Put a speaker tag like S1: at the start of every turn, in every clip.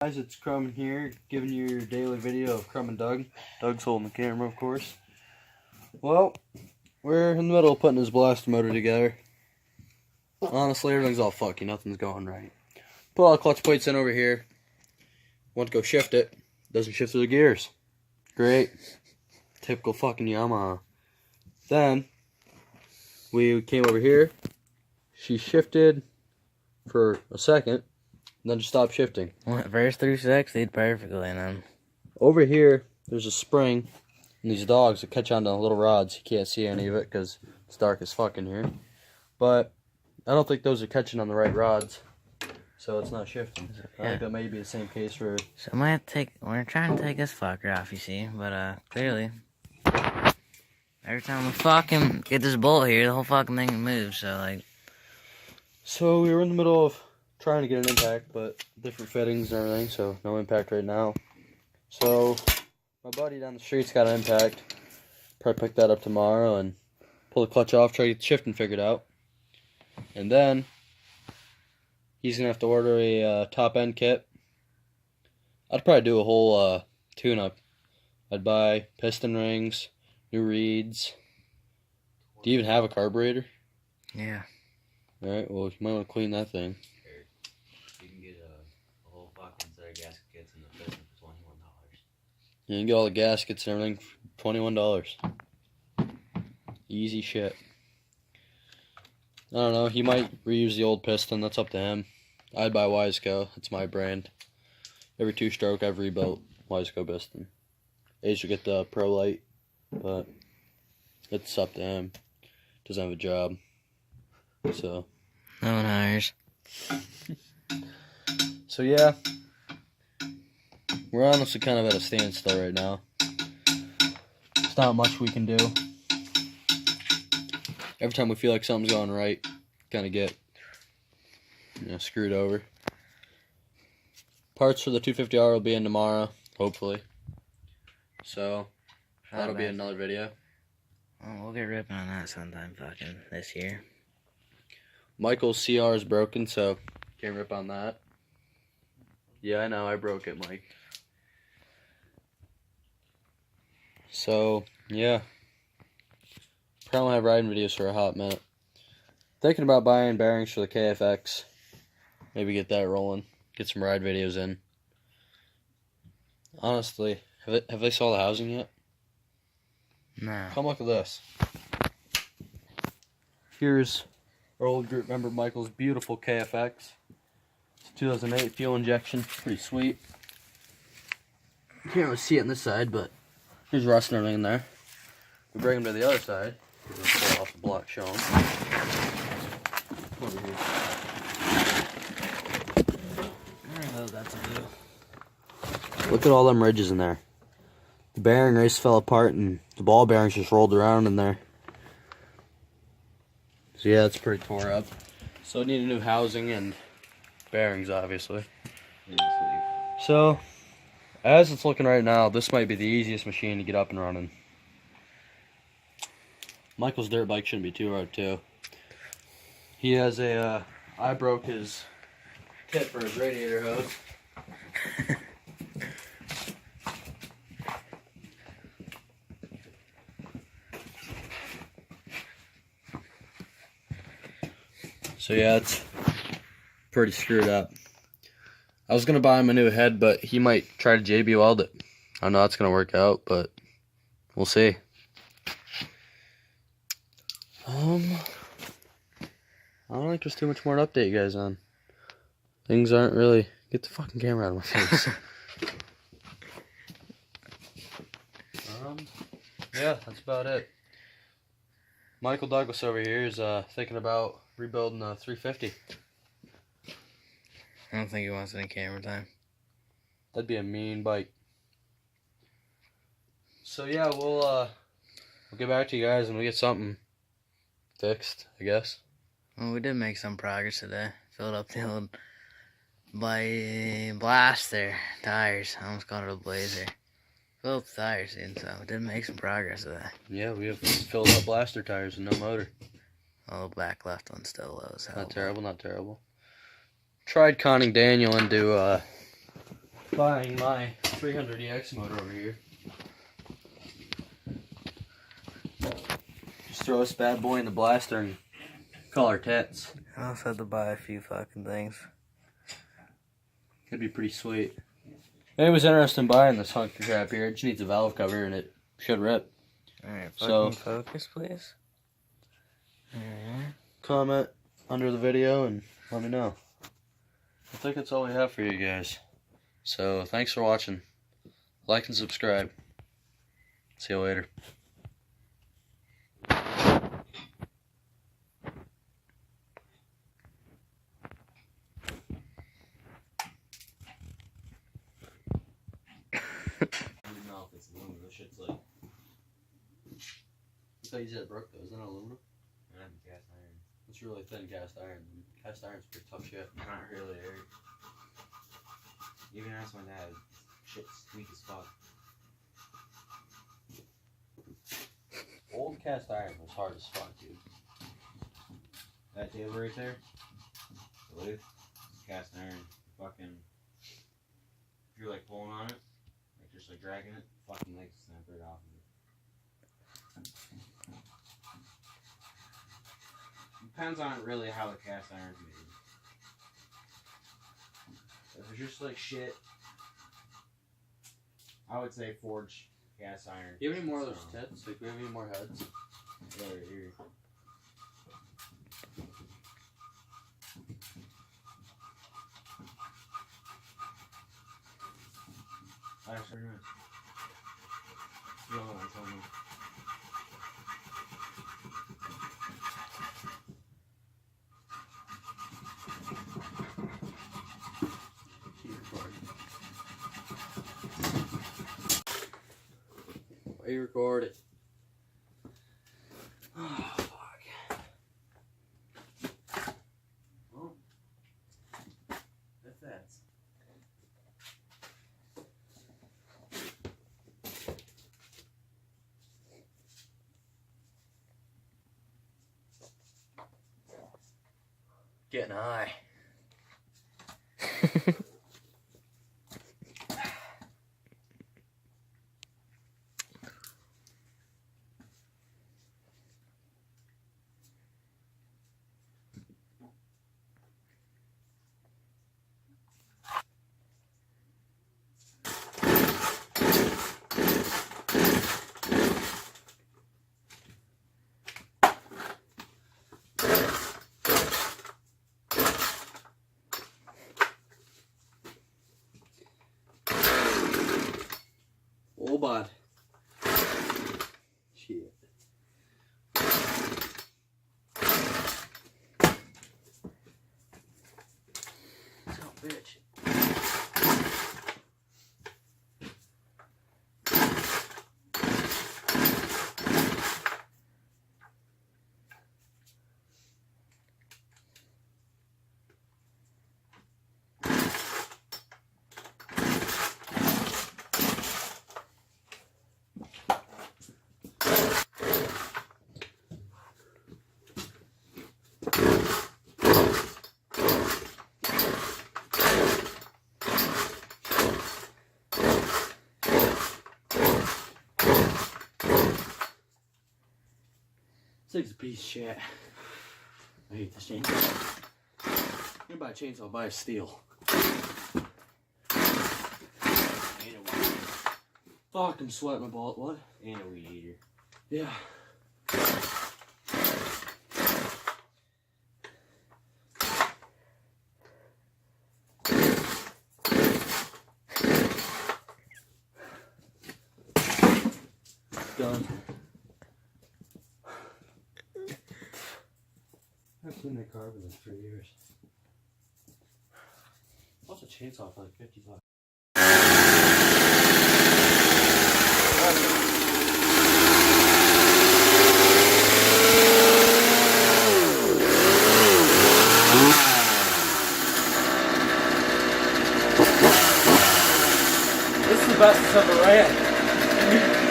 S1: Guys, it's Crumb here, giving you your daily video of Crumb and Doug. Doug's holding the camera, of course. Well, we're in the middle of putting his blaster motor together. Honestly, everything's all fucky, nothing's going right. Put all the clutch plates in over here. Want to go shift it, doesn't shift through the gears. Great. Typical fucking Yamaha. Then, we came over here. She shifted for a second. Then just stop shifting.
S2: Went first through 60 perfectly, then.
S1: Over here, there's a spring, and these dogs that catch onto little rods. You can't see any of it because it's dark as fuck in here. But I don't think those are catching on the right rods, so it's not shifting. I think that may be the same case for.
S2: So I might have to we're trying to take this fucker off, you see, but clearly, every time we fucking get this bolt here, the whole fucking thing moves. So like.
S1: So we were in the middle of trying to get an impact, but different fittings and everything, so no impact right now. So my buddy down the street's got an impact. Probably pick that up tomorrow and pull the clutch off, try to get the shifting figured out. And then he's gonna have to order a top end kit. I'd probably do a whole tune-up. I'd buy piston rings, new reeds. Do you even have a carburetor?
S2: Yeah.
S1: Alright, well, you might want to clean that thing.
S3: You can get a whole fucking set of gaskets and the piston for $21.
S1: You can get all the gaskets and everything for $21. Easy shit. I don't know, he might reuse the old piston, that's up to him. I'd buy Wiseco, it's my brand. Every 2-stroke I've rebuilt Wiseco piston. Ace should get the Pro Light, but it's up to him. Doesn't have a job. So.
S2: No one hires.
S1: So yeah. We're honestly kind of at a standstill right now. There's not much we can do. Every time we feel like something's going right, kind of get screwed over. Parts for the 250R will be in tomorrow, hopefully. So, that'll be another video.
S2: Well, we'll get ripping on that sometime fucking this year.
S1: Michael's CR is broken, so can't rip on that. Yeah, I know, I broke it, Mike. So, yeah. Probably have riding videos for a hot minute. Thinking about buying bearings for the KFX. Maybe get that rolling. Get some ride videos in. Honestly, have they saw the housing yet?
S2: No.
S1: Come look at this. Here's our old group member Michael's beautiful KFX. It's 2008 fuel injection. Pretty sweet. You can't really see it on this side, but there's rust and everything in there. We bring them to the other side. We're going to pull off the block shown. Over here.
S2: That's a view.
S1: Look at all them ridges in there. The bearing race fell apart and the ball bearings just rolled around in there. So yeah, it's pretty tore up. So I need a new housing and bearings, obviously. So, as it's looking right now, this might be the easiest machine to get up and running. Michael's dirt bike shouldn't be too hard too. He has a, I broke his tip for his radiator hose. So yeah, it's pretty screwed up. I was gonna buy him a new head, but he might try to JB weld it. I don't know how it's gonna work out, but we'll see. I don't think there's too much more to update you guys on. Things aren't really. Get the fucking camera out of my face. Yeah, that's about it. Michael Douglas over here is thinking about rebuilding a 350.
S2: I don't think he wants any camera time.
S1: That'd be a mean bike. So yeah, we'll get back to you guys when we get something fixed, I guess.
S2: Well, we did make some progress today. Filled up the old blaster tires. I almost called it a blazer. Filled up the tires in, so we did make some progress today.
S1: Yeah, we have filled up blaster tires and no motor.
S2: Oh, the back left one's still low as hell.
S1: Not terrible, not terrible. Tried conning Daniel into buying my 300EX motor over here. Just throw this bad boy in the blaster and call her tits.
S2: I also had to buy a few fucking things.
S1: Could be pretty sweet. If anyone's interested in buying this hunk of crap here, it just needs a valve cover and it should rip.
S2: Alright,
S1: So-
S2: fucking focus, please. Alright.
S1: Comment under the video and let me know. I think that's all we have for you guys. So, thanks for watching. Like and subscribe. See you later.
S3: No, if it's aluminum, this shit's like,
S1: I thought you said it broke though. Isn't that aluminum?
S3: not cast iron.
S1: It's really thin cast iron. Cast iron's pretty tough shit.
S3: Not really, Eric. Even ask my dad, shit's weak as fuck.
S1: Old cast iron was hard as fuck, dude.
S3: That table right there, the lid, cast iron, fucking, if you're like pulling on it, like just like dragging it, fucking like snap right off of it. Depends on really how the cast iron's made. If it's just like shit, I would say forged cast iron.
S1: Do you have any more of those
S3: So,
S1: tits? Like, do we have any more heads?
S3: yeah, right here. Actually, no. No, I told me.
S1: Why you record it? Oh, fuck.
S3: Well, that's.
S1: Getting high. Oh, bud. Shit. Son of a bitch. This thing's a piece of shit. I hate this chainsaw. You buy a chainsaw, buy a steel.
S3: Ain't a weed.
S1: Fuck, I'm sweating my bullet. What?
S3: Ain't a weed eater.
S1: Yeah. Done. I've cleaned the car for like 3 years. What's a chainsaw for like $50? This is the best it's ever ran.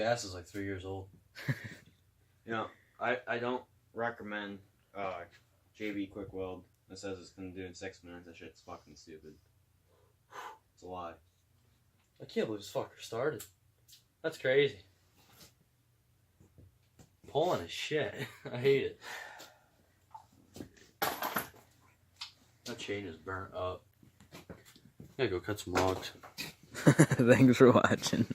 S1: gas is like 3 years old.
S3: You know, I don't recommend JB Quick Weld that says it's gonna do in 6 minutes. That shit's fucking stupid. It's a lie.
S1: I can't believe this fucker started. That's crazy. Pulling is shit. I hate it. That chain is burnt up. I gotta go cut some logs.
S2: Thanks for watching.